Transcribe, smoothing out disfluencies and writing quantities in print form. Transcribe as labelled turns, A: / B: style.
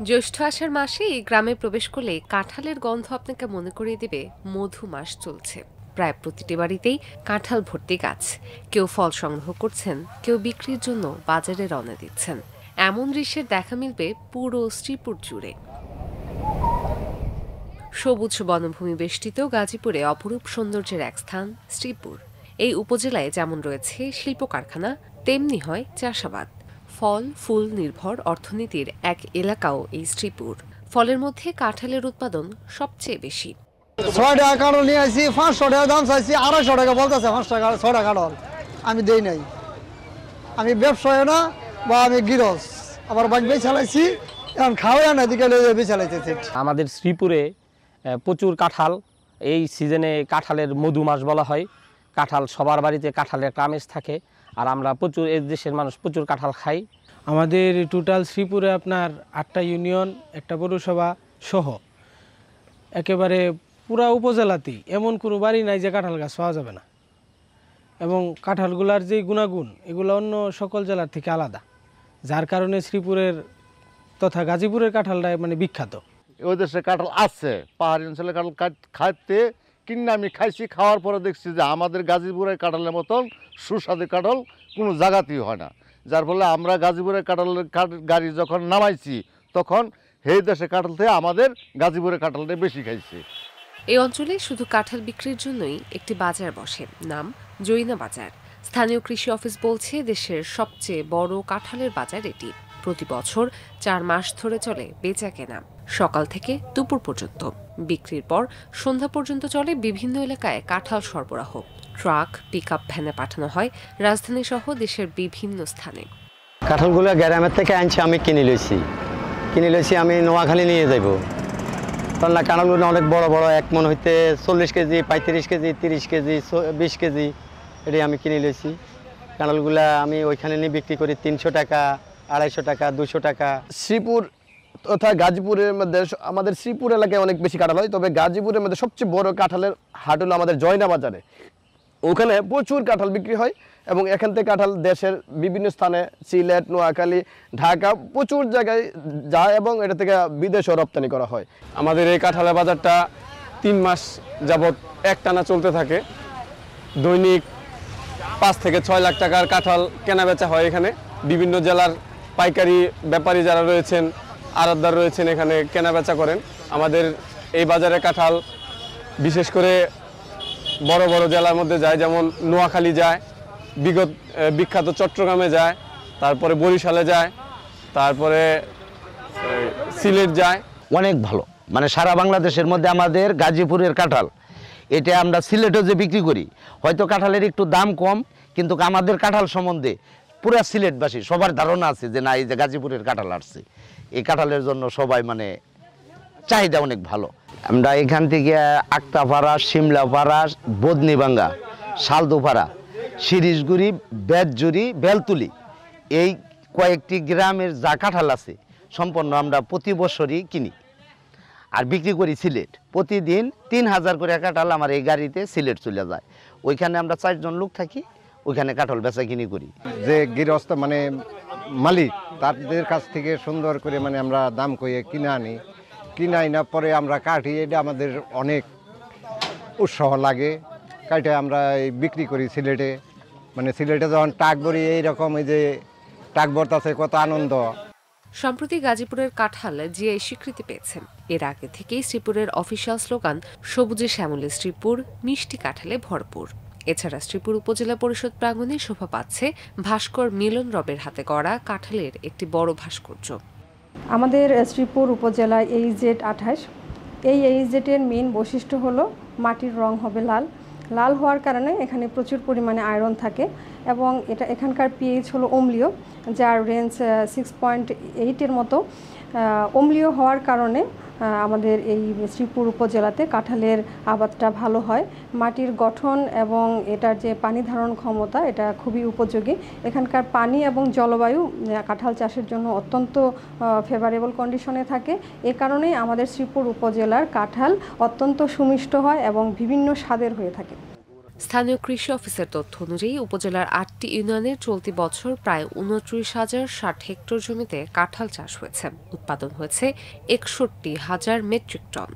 A: জ্যৈষ্ঠ আষাঢ় মাসে এই গ্রামে প্রবেশ করলে কাঁঠালের গন্ধ আপনাকে মনে করিয়ে দেবে মধু মাস চলছে। প্রায় প্রতিটি বাড়িতেই কাঁঠাল ভর্তি গাছ। কেউ ফল সংগ্রহ করছেন, কেউ বিক্রির জন্য বাজারে রওনা দিচ্ছেন। এমন দৃশ্যের দেখা মিলবে পুরো শ্রীপুর জুড়ে। সবুজ বনভূমি বেষ্টিত গাজীপুরে অপরূপ সৌন্দর্যের এক স্থান শ্রীপুর। এই উপজেলায় যেমন রয়েছে শিল্প কারখানা, তেমনি হয় চাষাবাদ। ফল ফুল নির্ভর অর্থনীতির এক এলাকাও এই শ্রীপুর। ফলের মধ্যে কাঁঠালের উৎপাদন সবচেয়ে বেশি।
B: 6 টাকা কাঁঠাল নিয়ে আসি, 500 টাকা দাম চাইছি, 250 টাকা বলতেছে। 5 টাকা 6 টাকা কাঁঠাল আমি দেই নাই। আমি ব্যবসায় না বা আমি গিরস, আবার বাইক চালাইছি, এখন খাওয়া না দিকে চালাইতেছি।
C: আমাদের শ্রীপুরে প্রচুর কাঁঠাল। এই সিজনে কাঁঠালের মধু মাস বলা হয়। কাঁঠাল সবার বাড়িতে কাঁঠালের একটা আমেজ থাকে, আর আমরা প্রচুর, এই দেশের মানুষ প্রচুর কাঁঠাল খাই।
D: আমাদের টোটাল শ্রীপুরে আপনার 8টা ইউনিয়ন, একটা পৌরসভা সহ একেবারে পুরা উপজেলাতেই এমন কোনো বাড়ি নাই যে কাঁঠাল গাছ পাওয়া যাবে না। এবং কাঁঠালগুলার যে গুণাগুণ, এগুলো অন্য সকল জেলার থেকে আলাদা, যার কারণে শ্রীপুরের তথা গাজীপুরের কাঁঠালটা মানে বিখ্যাত।
E: ওই দেশে কাঁঠাল আছে, পাহাড়ি অঞ্চলে কাঁঠাল খাইতে কিনে আমি খাইছি। খাওয়ার পরে দেখছি যে আমাদের গাজীপুরের কাঁঠালের মতন সুস্বাদু কাঁঠাল কোনো জায়গাতেই হয় না। যার ফলে আমরা গাজীপুরের কাঁঠালের গাড়ি যখন নামাইছি, তখন সেই দেশে কাঁঠাল থেকে আমাদের গাজীপুরের কাঁঠালটা বেশি খাইছি।
A: এই অঞ্চলে শুধু কাঁঠাল বিক্রির জন্যই একটি বাজার বসে, নাম জৈনা বাজার। স্থানীয় কৃষি অফিস বলছে দেশের সবচেয়ে বড় কাঁঠালের বাজার এটি। প্রতি বছর 4 মাস ধরে চলে বেচা কেনা, সকাল থেকে দুপুর পর্যন্ত। বিক্রির পর সন্ধ্যা পর্যন্ত চলে বিভিন্ন এলাকায় কাঁঠাল সরবরাহ। ট্রাক পিকআপ ভ্যানে পাঠানো হয় রাজধানী সহ দেশের বিভিন্ন স্থানে।
F: কাঁঠালগুলো গ্রামের থেকে আনছি, আমি কিনে লইছি আমি নোয়াখালী নিয়ে যাইব। কারণ না, কাঁঠালগুলো অনেক বড় বড়, এক মন হইতে 40 কেজি, 35 কেজি, 30 কেজি, 20 কেজি, এটাই আমি কিনে লইছি। কাঁঠালগুলো আমি ওইখানে নিয়ে বিক্রি করি 300 টাকা, 250 টাকা, 200 টাকা।
G: শ্রীপুর তথা গাজীপুরের মধ্যে, আমাদের শ্রীপুর এলাকায় অনেক বেশি কাঁঠাল হয়, তবে গাজীপুরের মধ্যে সবচেয়ে বড় কাঁঠালের হাট হলো আমাদের জয়না বাজারে। ওখানে প্রচুর কাঁঠাল বিক্রি হয় এবং এখান থেকে কাঁঠাল দেশের বিভিন্ন স্থানে, সিলেট, নোয়াখালী, ঢাকা, প্রচুর জায়গায় যায় এবং এটা থেকে বিদেশেও রপ্তানি করা হয়।
H: আমাদের এই কাঁঠালের বাজারটা 3 মাস যাবৎ একটানা চলতে থাকে। দৈনিক 5 থেকে 6 লাখ টাকার কাঁঠাল কেনা বেচা হয় এখানে। বিভিন্ন জেলার পাইকারি ব্যাপারী যারা রয়েছেন, আড়তদার রয়েছেন, এখানে কেনা বেচা করেন। আমাদের এই বাজারে কাঁঠাল বিশেষ করে বড় বড় জেলার মধ্যে যায়, যেমন নোয়াখালী যায়, বিখ্যাত চট্টগ্রামে যায়, তারপরে বরিশালে যায়, তারপরে সিলেট যায়।
F: অনেক ভালো, মানে সারা বাংলাদেশের মধ্যে আমাদের গাজীপুরের কাঁঠাল, এটা আমরা সিলেটে যে বিক্রি করি, হয়তো কাঁঠালের একটু দাম কম, কিন্তু আমাদের কাঁঠাল সম্বন্ধে পুরা সিলেটবাসী সবার ধারণা আছে যে না, এই যে গাজীপুরের কাঁঠাল আসছে, এই কাঁঠালের জন্য সবাই মানে চাহিদা অনেক ভালো। আমরা এখান থেকে আকতাপাড়া, শিমলাপাড়া, বদনিবাঙ্গা, শালদুপাড়া, শিরিশগুড়ি, বেতজুড়ি, বেলতুলি, এই কয়েকটি গ্রামের যা কাঁঠাল আছে সম্পন্ন আমরা প্রতি বছরই কিনি আর বিক্রি করি সিলেট। প্রতিদিন 3000 করে কাঁঠাল আমার এই গাড়িতে সিলেট চলে যায়। ওইখানে আমরা 4 জন লোক থাকি, ওইখানে কাঁঠাল বেচা কিনি করি।
B: যে গৃহস্থ মানে মালিক, তাদের কাছ থেকে সুন্দর করে মানে আমরা দাম কইয়ে কিনাই না, পরে আমরা কাটি। এটা আমাদের অনেক উৎসাহ লাগে। কাটে আমরা বিক্রি করি সিলেটে, মানে সিলেটে যখন টাক ভরি, এইরকম এই যে টাক ভরতাছে, কত আনন্দ।
A: সম্প্রতি গাজীপুরের কাঁঠাল জিআই স্বীকৃতি পেয়েছে। এর আগে থেকেই শ্রীপুরের অফিসিয়াল স্লোগান সবুজে শ্যামলে শ্রীপুর, মিষ্টি কাঁঠালে ভরপুর। এছাড়া শ্রীপুর উপজেলা পরিষদ প্রাঙ্গণে শোভা পাচ্ছে ভাস্কর মিলন রবের হাতে গড়া কাঁঠালের একটি বড় ভাস্কর্য।
I: আমাদের শ্রীপুর উপজেলায় এইজেড 28, এই এইজেডের মেইন বৈশিষ্ট্য হলো মাটির রং হবে লাল। লাল হওয়ার কারণে এখানে প্রচুর পরিমাণে আয়রন থাকে এবং এখানকার পিএইচ হলো অম্লীয়, যার রেঞ্জ 6.8 মতো। অম্লীয় হওয়ার কারণে আমাদের এই শ্রীপুর উপজেলাতে কাঁঠালের আবাদটা ভালো হয়। মাটির গঠন এবং এটার যে পানি ধারণ ক্ষমতা, এটা খুবই উপযোগী। এখানকার পানি এবং জলবায়ু কাঁঠাল চাষের জন্য অত্যন্ত ফেভারেবল কন্ডিশনে থাকে। এ কারণেই আমাদের শ্রীপুর উপজেলার কাঁঠাল অত্যন্ত সুমিষ্ট হয় এবং বিভিন্ন স্বাদের হয়ে থাকে।
A: স্থানীয় কৃষি অফিসের তথ্য অনুযায়ী উপজেলার ৮টি ইউনিয়নের চলতি বছর প্রায় ২৯,০৬০ হেক্টর জমিতে কাঁঠাল চাষ হয়েছে। উৎপাদন হয়েছে ৬১,০০০ মেট্রিক টন।